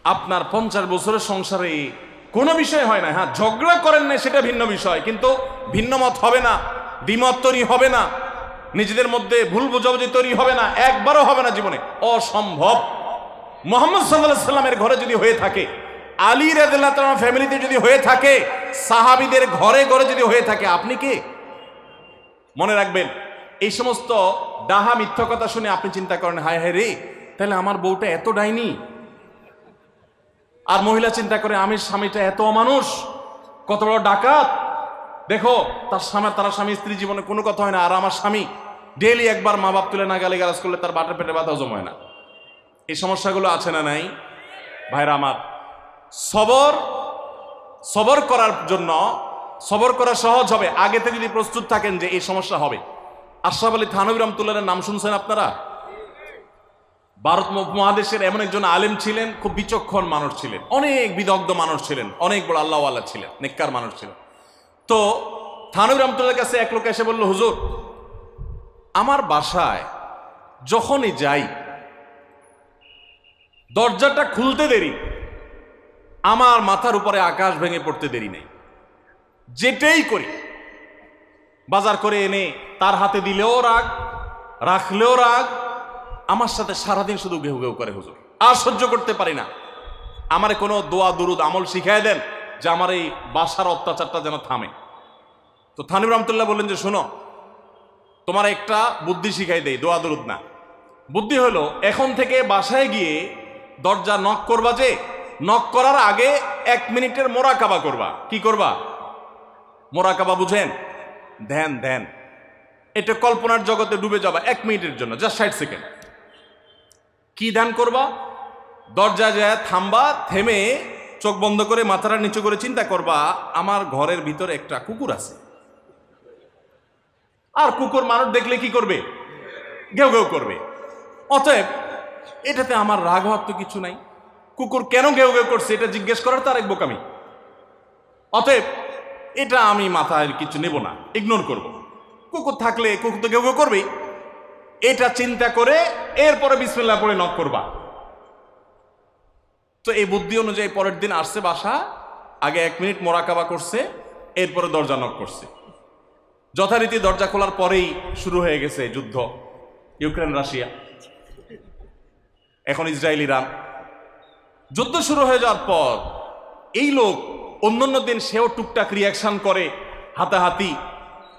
আপনার 50 বছরের সংসারে কোনো বিষয় হয় না, হ্যাঁ ঝগড়া করেন না সেটা ভিন্ন বিষয়, কিন্তু ভিন্ন মত হবে না, দ্বিমত তৈরি হবে না, নিজেদের মধ্যে ভুল বোঝাবুঝি তৈরি হবে না, একবারও হবে না জীবনে, অসম্ভব। মুহাম্মদ সাল্লাল্লাহু আলাইহি সাল্লামের ঘরে যদি হয়ে থাকে, আলী রাদিয়াল্লাহু তাআলা ফ্যামিলিতে যদি হয়ে থাকে, সাহাবীদের ঘরে ঘরে যদি হয়ে থাকে, আপনি কে? মনে রাখবেন, এই সমস্ত ডাহা মিথ্যা কথা শুনে আপনি চিন্তা করেন হায় হায় রে, তাহলে আমার বউটা এত ডাইনি। আর মহিলা চিন্তা করে আমি স্বামীটা এত অমানুষ, কত বড় ডাকাত। দেখো তারা স্বামী স্ত্রী জীবনে কোনো কথা হয় না, আর আমার স্বামী ডেইলি একবার মা বাপ তুলে না গালিগালাজ করলে তার বাটের পেটে ব্যথা হজম হয় না। এই সমস্যাগুলো আছে না নাই? ভাইরা আমার, সবর করার জন্য, সবর করা সহজ হবে আগে থেকে যদি প্রস্তুত থাকেন যে এই সমস্যা হবে। আশরাফ আলী থানভী রাহমাতুল্লাহর নাম শুনছেন আপনারা? ভারত মহাদেশের এমন একজন আলেম ছিলেন, খুব বিচক্ষণ মানুষ ছিলেন, অনেক বিদগ্ধ মানুষ ছিলেন, অনেক বড় আল্লাহওয়ালা ছিলেন, নেককার মানুষ ছিলেন। তো থানভী রাহমাতুল্লাহর কাছে এক লোক এসে বলল, হুজুর আমার বাসায় যখনই যাই দরজাটা খুলতে দেরি, আমার মাথার উপরে আকাশ ভেঙে পড়তে দেরি নেই। যেটাই করি, বাজার করে এনে তার হাতে দিলেও রাগ, রাখলেও রাগ, আমার সাথে সারাদিন শুধু ঘেউ ঘেউ করে হুজুর, আর সহ্য করতে পারি না। আমারে কোনো দোয়া দুরুদ আমল শিখাই দেন যে আমার এই বাসার অত্যাচারটা যেন থামে। তো থানভী রাহমাতুল্লাহ বললেন যে শোনো, তোমার একটা বুদ্ধি শিখাই দেই, দোয়া দুরুদ না। বুদ্ধি হলো, এখন থেকে বাসায় গিয়ে দরজা নক করবা, যে নক করার আগে 1 মিনিটের মোরাকাবা করবা। কি করবা? মোরাকাবা বুঝেন? ধ্যান। ধ্যান এটা কল্পনার জগতে ডুবে যাবা 1 মিনিটের জন্য, জাস্ট 60 সেকেন্ড। কি ধ্যান করবা? দরজা যায় থামবা, থেমে চোখ বন্ধ করে মাথাটা নিচু করে চিন্তা করবা আমার ঘরের ভিতরে একটা কুকুর আছে, আর কুকুর মানুষ দেখলে কি করবে? ঘেউ ঘেউ করবে। অতএব এটাতে আমার রাগ হওয়ার তো কিছু নাই, কুকুর কেন ঘেউ ঘেউ করছে এটা জিজ্ঞেস করার তার এক বোকামি। অতএব এটা আমি মাথায় কিছু নেব না, ইগনোর করব। কুকুর থাকলে কুকুর তো ঘেউ ঘেউ করবেই, এটা চিন্তা করে এরপরে বিসমিল্লাহ পড়ে নক করবা। তো এই বুদ্ধি অনুযায়ী পরের দিন আসছে বাসা, আগে 1 মিনিট মোরাকাবা করছে, এরপরে দরজা নক করছে। যথারীতি দরজা খোলার পরেই শুরু হয়ে গেছে যুদ্ধ, ইউক্রেন রাশিয়া, এখন ইসরায়েল ইরান। যুদ্ধ শুরু হয়ে যাওয়ার পর এই লোক অন্যান্য দিন সেও টুকটাক রিয়াকশন করে, হাতাহাতি,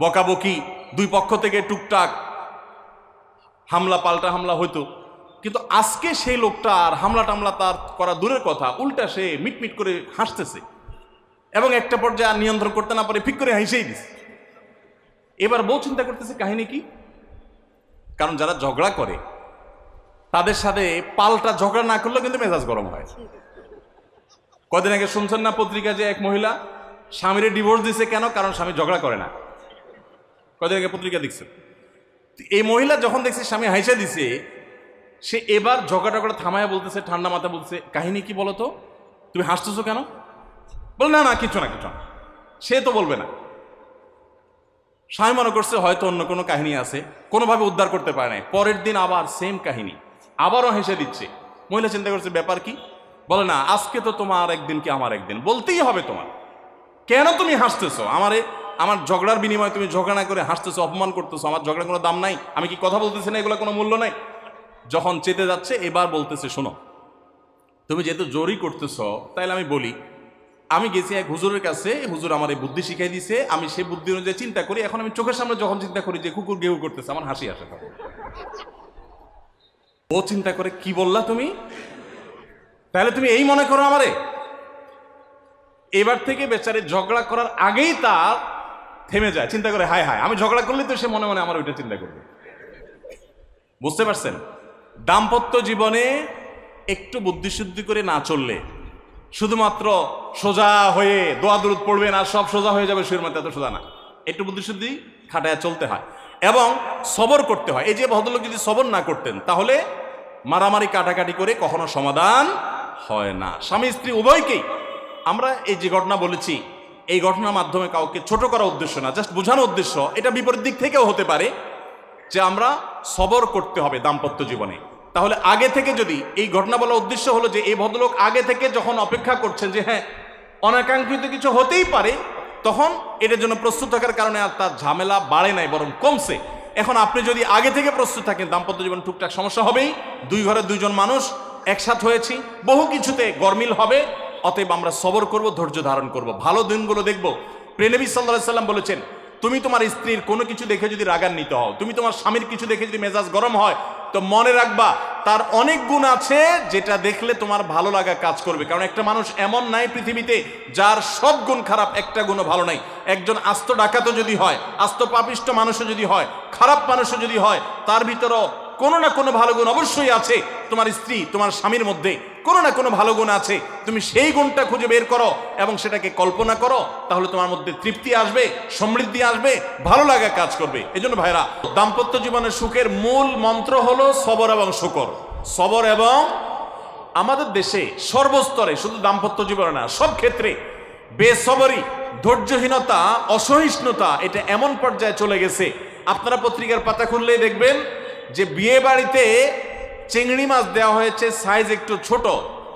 বকাবকি, দুই পক্ষ থেকে টুকটাক হামলা পাল্টা হামলা হইতো, কিন্তু আজকে সেই লোকটা আর হামলা টামলা তার করা দূরের কথা, উল্টা সে মিটমিট করে হাসতেছে, এবং একটা পর্যায়ে আর নিয়ন্ত্রণ করতে না পারে ফিক করে হাসেই দিছে। এবার বউ চিন্তা করতেছে কাহিনী কি, কারণ যারা ঝগড়া করে তাদের সাথে পাল্টা ঝগড়া না করলেও কিন্তু মেজাজ গরম হয়। কদিন আগে শুনছেন না পত্রিকা যে এক মহিলা স্বামীর ডিভোর্স দিছে, কেন? কারণ স্বামী ঝগড়া করে না। কদিন আগে পত্রিকা দেখছে, এই মহিলা যখন দেখছে স্বামী হাইসা দিছে, সে এবার ঝগড়া টগড়া থামায়া বলতেছে, ঠান্ডা মাথা বলছে, কাহিনী কি বলো তো, তুমি হাসতেছো কেন? বল না না কিছু না কিছু না। সে তো বলবে না। স্বামী মনে করছে হয়তো অন্য কোনো কাহিনী আছে, কোনোভাবে উদ্ধার করতে পারে নাই। পরের দিন আবার সেম কাহিনী, আবারও হেসে দিচ্ছে। মহিলা চিন্তা করছে ব্যাপার কি, বলে না আজকে তো তোমার একদিন কি আমার একদিন, বলতেই হবে তোমার। কেন তুমি হাসতেছো? আমার ঝগড়ার বিনিময়ে তুমি ঝগড়া না করে হাসতেছো, অপমান করতেছো, আমার ঝগড়া কোনো দাম নাই, আমি কি কথা বলতেছি না, এগুলো কোনো মূল্য নাই। যখন চেতে যাচ্ছে এবার বলতেছে, শোনো তুমি যেহেতু জোরই করতেছো, তাইলে আমি বলি, আমি গেছি এক হুজুরের কাছে, হুজুর আমার এই বুদ্ধি শিখাই দিছে, আমি সেই বুদ্ধি অনুযায়ী চিন্তা করি, এখন আমি চোখের সামনে যখন চিন্তা করি যে কুকুর ঘেউ করতেছে, আমার হাসি আসে। ও চিন্তা করে, কি বললা তুমি? তাহলে তুমি এই মনে করো আমারে? এবার থেকে বেচারে ঝগড়া করার আগেই তার থেমে যায়, চিন্তা করে হায় হায় আমি ঝগড়া করলে তো সে মনে মনে আমার ওইটা চিন্তা করবে। বুঝতে পারছেন? দাম্পত্য জীবনে একটু বুদ্ধিশুদ্ধি করে না চললে, শুধুমাত্র সোজা হয়ে দোয়া দুরুদ পড়বেন আর সব সোজা হয়ে যাবে, শুয়ের মধ্যে এত সোজা না, একটু বুদ্ধিশুদ্ধি খাটায় চলতে হয় এবং সবর করতে হয়। এই যে ভদ্রলোক যদি সবর না করতেন, তাহলে মারামারি কাটাকাটি করে কখনো সমাধান হয় না। স্বামী স্ত্রী উভয়কেই আমরা এই যে ঘটনা বলেছি, এই ঘটনার মাধ্যমে কাউকে ছোট করার উদ্দেশ্য না, জাস্ট বোঝানোর উদ্দেশ্য। এটা বিপরীত দিক থেকেও হতে পারে যে আমরা সবর করতে হবে দাম্পত্য জীবনে। তাহলে আগে থেকে যদি এই ঘটনা বলার উদ্দেশ্য হলো যে এই ভদ্রলোক আগে থেকে যখন অপেক্ষা করছেন যে হ্যাঁ অনাকাঙ্ক্ষিত কিছু হতেই পারে, তখন এটার জন্য প্রস্তুত থাকার কারণে আর তার ঝামেলা বাড়ে নাই, বরং কমছে। এখন আপনি যদি আগে থেকে প্রস্তুত থাকেন, দাম্পত্য জীবন টুকটাক সমস্যা হবেই, দুই ঘরে দুইজন মানুষ একসাথ হয়েছি, বহু কিছুতে গরমিল হবে। অতএব আমরা সবর করব, ধৈর্য ধারণ করব, ভালো দিনগুলো দেখব। প্রিয় নবী সাল্লাল্লাহু আলাইহি সাল্লাম বলেছেন, তুমি তোমার স্ত্রীর কোনো কিছু দেখে যদি রাগান্বিত হও, তুমি তোমার স্বামীর কিছু দেখে যদি মেজাজ গরম হয়, তো মনে রাখবা তার অনেক গুণ আছে যেটা দেখলে তোমার ভালো লাগা কাজ করবে। কারণ একটা মানুষ এমন নাই পৃথিবীতে যার সব গুণ খারাপ, একটা গুণও ভালো নাই। একজন আস্ত ডাকাতও যদি হয়, আস্ত পাপিষ্ট মানুষও যদি হয়, খারাপ মানুষও যদি হয়, তার ভিতরও কোনো না কোনো ভালো গুণ অবশ্যই আছে। তোমার স্ত্রী, তোমার স্বামীর মধ্যে কোনো না কোনো ভালো গুণ আছে, তুমি সেই গুণটা খুঁজে বের করো এবং সেটাকে কল্পনা করো, তাহলে তোমার মধ্যে তৃপ্তি আসবে, সমৃদ্ধি আসবে, ভালো লাগা কাজ করবে। এজন্য ভাইরা, দাম্পত্য জীবনের সুখের মূল মন্ত্র হলো সবর এবং শুকর। সবর এবং আমাদের দেশে সর্বস্তরে, শুধু দাম্পত্য জীবনে না, সব ক্ষেত্রে বেসবরি, ধৈর্যহীনতা, অসহিষ্ণুতা এটা এমন পর্যায়ে চলে গেছে, আপনারা পত্রিকার পাতা খুললেই দেখবেন যে বিয়ে বাড়িতে চিংড়ি মাছ দেওয়া হয়েছে সাইজ একটু ছোট,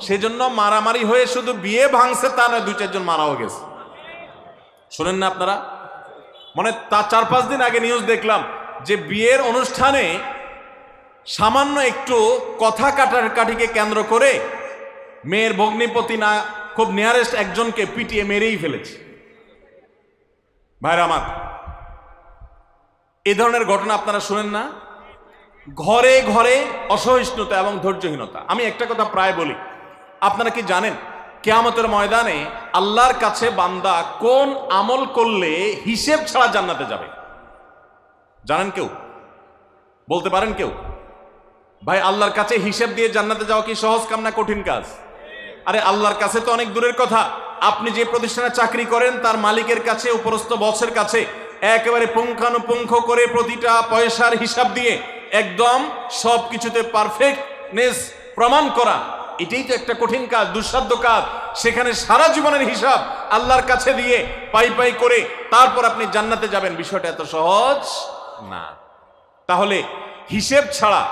সেজন্য মারামারি হয়ে শুধু বিয়ে ভাঙছে তা নয়, 2-4 জন মারাও গেছে। শোনেন না আপনারা? মানে তা 4-5 দিন আগে নিউজ দেখলাম যে বিয়ের অনুষ্ঠানে সামান্য একটু কথা কাটাকাটিকে কেন্দ্র করে মেয়ের ভগ্নিপতি না খুব নিয়ারেস্ট একজনকে পিটিয়ে মেরেই ফেলেছে। ভাইরা আমার, এই ধরনের ঘটনা আপনারা শুনেন না? ঘরে ঘরে অসহিষ্ণুতা এবং ধৈর্যহীনতা। আমি একটা কথা প্রায় বলি, আপনারা কি জানেন কিয়ামতের ময়দানে আল্লাহর কাছে বান্দা কোন আমল করলে হিসেব ছাড়া জান্নাতে যাবে? জানেন কেউ? বলতে পারেন কেউ? ভাই, আল্লাহর কাছে হিসেব দিয়ে জান্নাতে যাওয়া কি সহজ কাম না কঠিন কাজ? আরে আল্লাহর কাছে তো অনেক দূরের কথা। আপনি যে প্রতিষ্ঠানে চাকরি করেন তার মালিকের কাছে, উপরস্থ বসের কাছে একেবারে পুঙ্খানুপুঙ্খ করে প্রতিটা পয়সার হিসাব দিয়ে একদম সব কিছুতে পারফেক্টনেস প্রমাণ করা, এটাই তো একটা কঠিন কাজ, দুঃসাধ্য কাজ। সেখানে সারা জীবনের হিসাব আল্লাহর কাছে দিয়ে পাই পাই করে তারপর আপনি জান্নাতে যাবেন, বিষয়টা এত সহজ না। তাহলে হিসেব ছাড়া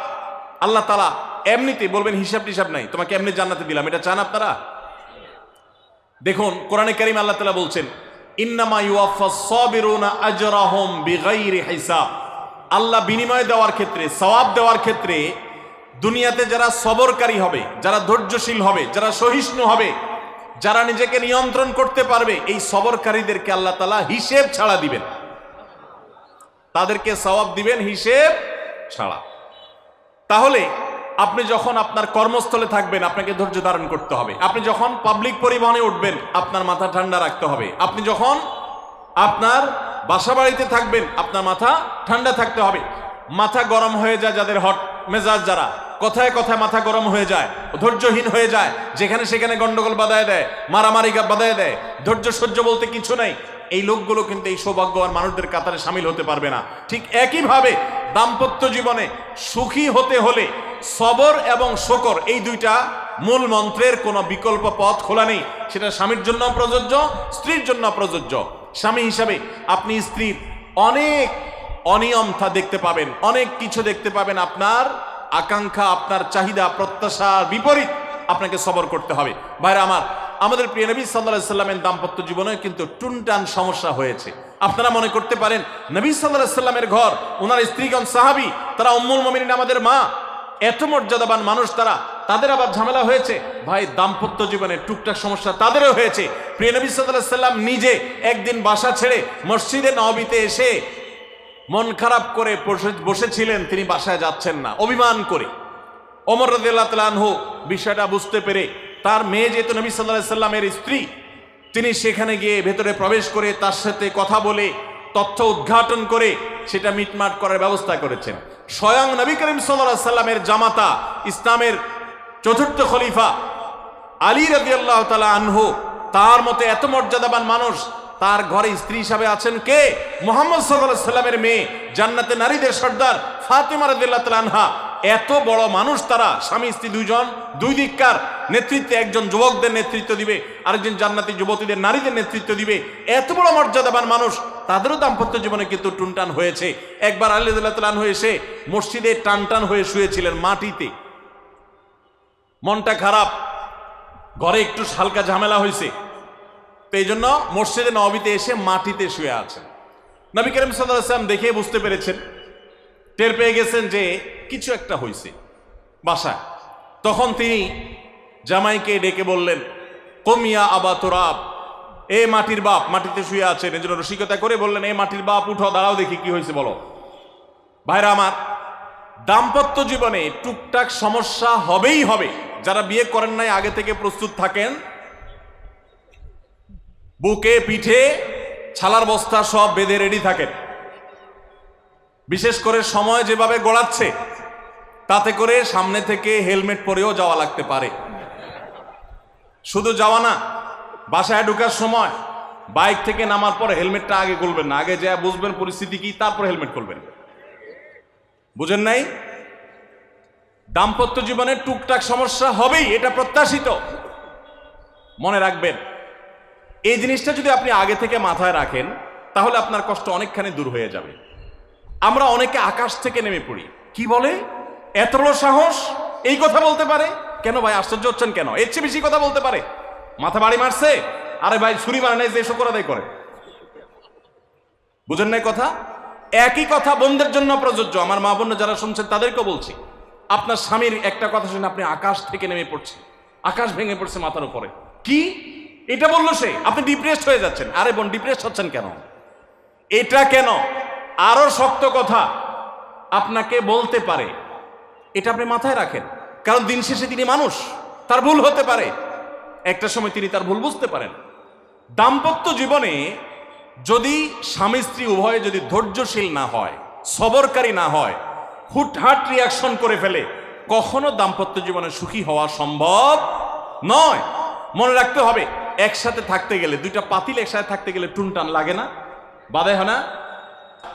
আল্লাহ তাআলা এমনিতে বলবেন হিসাব টিসাব নাই, তোমাকে এমনি জান্নাতে দিলাম, এটা চান আপনারা? দেখুন কোরআনে কারীম আল্লাহ তাআলা বলছেন, ইন্নামা ইউওয়াফাস সাবিরুনা আজরাহুম বিগাইরি হিসাব। আল্লাহ বিনিময় দেওয়ার ক্ষেত্রে, সওয়াব দেওয়ার ক্ষেত্রে দুনিয়াতে যারা সবরকারী হবে, যারা ধৈর্যশীল হবে, যারা সহিষ্ণু হবে, যারা নিজেকে নিয়ন্ত্রণ করতে পারবে, এই সবরকারীদেরকে আল্লাহ তাআলা হিসেব ছাড়া দিবেন, তাদেরকে সওয়াব দিবেন হিসেব ছাড়া। তাহলে আপনি যখন আপনার কর্মস্থলে থাকবেন আপনাকে ধৈর্য ধারণ করতে হবে। আপনি যখন পাবলিক পরিবহনে উঠবেন আপনার মাথা ঠান্ডা রাখতে হবে। আপনি যখন আপনার বাসা বাড়িতে থাকবেন আপনার মাথা ঠান্ডা থাকতে হবে। মাথা গরম হয়ে যায় যাদের, হট মেজাজ যারা, কথায় কথায় মাথা গরম হয়ে যায়, ধৈর্যহীন হয়ে যায়, যেখানে সেখানে গন্ডগোল বাধায় দেয়, মারামারি বাধায় দেয়, ধৈর্য সহ্য বলতে কিছু নেই, এই লোকগুলো কিন্তু এই সৌভাগ্যবান মানুষদের কাতারে সামিল হতে পারবে না। ঠিক একইভাবে দাম্পত্য জীবনে সুখী হতে হলে সবর এবং শুকর, এই দুইটা মূল মন্ত্রের কোনো বিকল্প পথ খোলা নেই। সেটা স্বামীর জন্য প্রযোজ্য, স্ত্রীর জন্য প্রযোজ্য। স্বামী হিসাবে আপনি স্ত্রীর অনেক অনিয়মতা দেখতে পাবেন, অনেক কিছু দেখতে পাবেন, আপনার আকাঙ্ক্ষা, আপনার চাহিদা, প্রত্যাশার বিপরীত, আপনাকে সবর করতে হবে। ভাইরা আমার, আমাদের প্রিয় নবী সাল্লাল্লাহু আলাইহি সাল্লামের দাম্পত্য জীবনে কিন্তু টুনটান সমস্যা হয়েছে। আপনারা মনে করতে পারেন নবী সাল্লাল্লাহু আলাইহি সাল্লামের ঘর, ওনার স্ত্রীগণ সাহাবী, তারা উম্মুল মুমিনিন, আমাদের মা, এত মর্যাদাবান মানুষ তারা, তাদের আবার ঝামেলা হয়েছে। ভাই, দাম্পত্য জীবনে টুকটাক সমস্যা তাদেরও হয়েছে। প্রিয় নবী সাল্লাল্লাহু আলাইহি সাল্লাম নিজে একদিন বাসা ছেড়ে মসজিদে নববীতে এসে মন খারাপ করে বসেছিলেন, তিনি বাসায় যাচ্ছেন না, অভিমান করে। ওমর রাদিয়াল্লাহু তাআলা আনহু বিষয়টা বুঝতে পেরে, তার মেয়ে যেহেতু নবী সাল্লাল্লাহু আলাইহি সাল্লামের স্ত্রী, তিনি সেখানে গিয়ে ভেতরে প্রবেশ করে তার সাথে কথা বলে তথ্য উদ্ঘাটন করে সেটা মিটমাট করার ব্যবস্থা করেছেন। স্বয়ং নবী করিম সাল্লাল্লাহু আলাইহি সাল্লামের জামাতা, ইসলামের চতুর্থ খলিফা আলী রাদিয়াল্লাহু তাআলা আনহু, তার মতে এত মর্যাদাবান মানুষ, তার ঘরে স্ত্রী হিসাবে আছেন কে? মুহাম্মদ সাল্লাল্লাহু আলাইহি সাল্লামের মেয়ে, জান্নাতে নারীদের সর্দার ফাতেমা রাদিয়াল্লাহু তাআলা আনহা। এত বড় মানুষ তারা, স্বামী স্ত্রী দুইজন, দুই দিককার নেতৃত্বে, একজন যুবকদের নেতৃত্ব দিবে, আরেকজন জান্নাতি যুবতীদের, নারীদের নেতৃত্ব দিবে। এত বড় মর্যাদাবান মানুষ, তাদেরও দাম্পত্য জীবনে কিন্তু টুনটান হয়েছে। একবার আলী রাদিয়াল্লাহু তাআলা আনহু এসে মসজিদে টানটান হয়ে শুয়েছিলেন মাটিতে, মনটা খারাপ, ঘরে একটু হালকা ঝামেলা হয়েছে, তো এই জন্য মসজিদে নববীতে এসে মাটিতে শুয়ে আছেন। নবী করিম সাল্লাল্লাহু আলাইহি ওয়াসাল্লাম দেখে বুঝতে পেরেছেন, টের পেয়ে গেছেন যে কিছু একটা হয়েছে বাসায়। তখন তিনি জামাইকে ডেকে বললেন, কমিয়া আবা তুরাব, এ মাটির বাপ, মাটিতে শুয়ে আছেন, এজন্য রসিকতা করে বললেন, এ মাটির বাপ উঠো, দাঁড়াও দেখি কি হয়েছে বলো। ভাইরা আমার, দাম্পত্য জীবনে টুকটাক সমস্যা হবেই হবে। যারা বিয়ে করেন নাই আগে থেকে প্রস্তুত থাকেন, বুকে পিঠে ছালার বস্তা সব বেঁধে রেডি থাকেন। বিশেষ করে সময় যেভাবে গড়াচ্ছে, তাতে করে সামনে থেকে হেলমেট পরেও যাওয়া লাগতে পারে। শুধু যাওয়া না, বাসায় ঢোকার সময় বাইক থেকে নামার পর হেলমেটটা আগে খুলবেন না, আগে যা বুঝবেন পরিস্থিতি কি, তারপর হেলমেট খুলবেন। বুঝেন নাই? দাম্পত্য জীবনে টুকটাক সমস্যা হবেই, এটা প্রত্যাশিত। মনে রাখবেন, এই জিনিসটা যদি আপনি আগে থেকে মাথায় রাখেন, তাহলে আপনার কষ্ট অনেকখানি দূর হয়ে যাবে। আমরা অনেকে আকাশ থেকে নেমে পড়ি, কি বলে, এত বড় সাহস, এই কথা বলতে পারে কেন? ভাই আশ্চর্য হচ্ছেন কেন? এর চেয়ে বেশি কথা বলতে পারে, মাথা বাড়ি মারছে, আরে ভাই ছুরি মারে নাই যে শুকর আদায় করে। বুঝেন নাই কথা? একই কথা বোনদের জন্য প্রযোজ্য। আমার মা বোন যারা শুনছেন তাদেরকে বলছি, আপনার স্বামীর একটা কথা শুনে আপনি আকাশ থেকে নেমে পড়ছেন, আকাশ ভেঙে পড়ছে মাথার উপরে, কি এটা বললো সে, আপনি ডিপ্রেসড হয়ে যাচ্ছেন। আরে বোন, ডিপ্রেসড হচ্ছেন কেন? এটা কেন? আরো শক্ত কথা আপনাকে বলতে পারে, এটা আপনি মাথায় রাখেন। কারণ দিন শেষে তিনি মানুষ, তার ভুল হতে পারে, একটা সময় তিনি তার ভুল বুঝতে পারেন। দাম্পত্য জীবনে যদি স্বামী স্ত্রী উভয়ে যদি ধৈর্যশীল না হয়, সবরকারী না হয়, হুটহাট রিয়াকশন করে ফেলে, কখনো দাম্পত্য জীবনে সুখী হওয়া সম্ভব নয়। মনে রাখতে হবে, একসাথে থাকতে গেলে, দুইটা পাতিল একসাথে থাকতে গেলে টুনটান লাগে না, বাধে হয় না?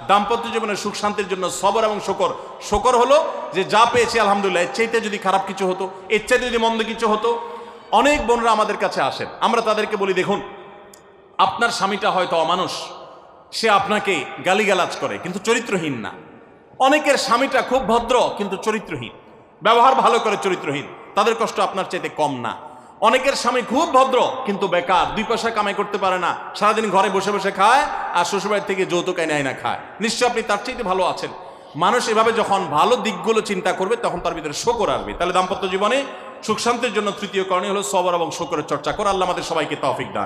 দাম্পত্য জীবনের সুখ শান্তির জন্য সবর এবং শকর। শকর হলো যে যা পেয়েছি আলহামদুলিল্লাহ, এর চাইতে যদি খারাপ কিছু হতো, এর চাইতে যদি মন্দ কিছু হতো। অনেক বোনরা আমাদের কাছে আসেন, আমরা তাদেরকে বলি, দেখুন আপনার স্বামীটা হয়তো অমানুষ, সে আপনাকে গালিগালাজ করে কিন্তু চরিত্রহীন না। অনেকের স্বামীটা খুব ভদ্র কিন্তু চরিত্রহীন, ব্যবহার ভালো করে চরিত্রহীন, তাদের কষ্ট আপনার চাইতে কম না। অনেকের স্বামী খুব ভদ্র কিন্তু বেকার, 2 পয়সা কামাই করতে পারে না, সারাদিন ঘরে বসে বসে খায় আর শ্বশুরবাড়ি থেকে যৌতুক এনে না খায়, নিশ্চয় আপনি তার চাইতে ভালো আছেন। মানুষ এভাবে যখন ভালো দিকগুলো চিন্তা করবে, তখন তার ভিতরে শকর আসবে। তাহলে দাম্পত্য জীবনে সুখ শান্তির জন্য তৃতীয় করণীয় হলো সবর এবং শকরের চর্চা করা। আল্লাহ আমাদের সবাইকে তৌফিক দান।